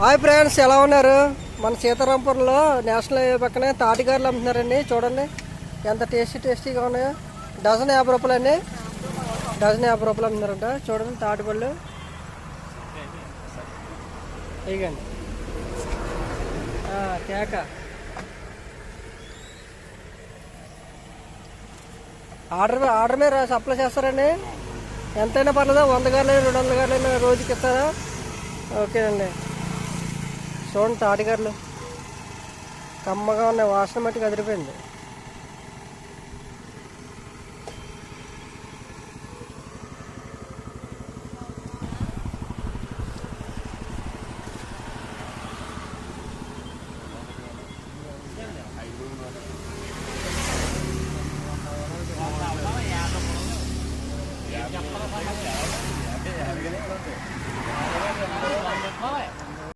Hi friends, ఎలా ఉన్నారు? మన సీతారాంపురంలో నేషనల్ హైవే పక్కనే తాటికారులు అమ్ముతున్నారండి. చూడండి ఎంత టేస్టీగా ఉన్నాయో. డజన్ 50 రూపాయలు అండి. డజన్ 50 రూపాయలు అమ్ముతున్నారంట. చూడండి తాటిపళ్ళు ఇగండి. కేక ఆర్డర్ మీద సప్లై చేస్తారండి. ఎంతైనా పర్లేదా? 100 గారులు 200 గారులు రోజుకి ఇస్తారా? ఓకేనండి. చూడండి తాటికారులు కమ్మగా ఉన్నాయి, వాసన మట్టుకు అదిరిపోయింది.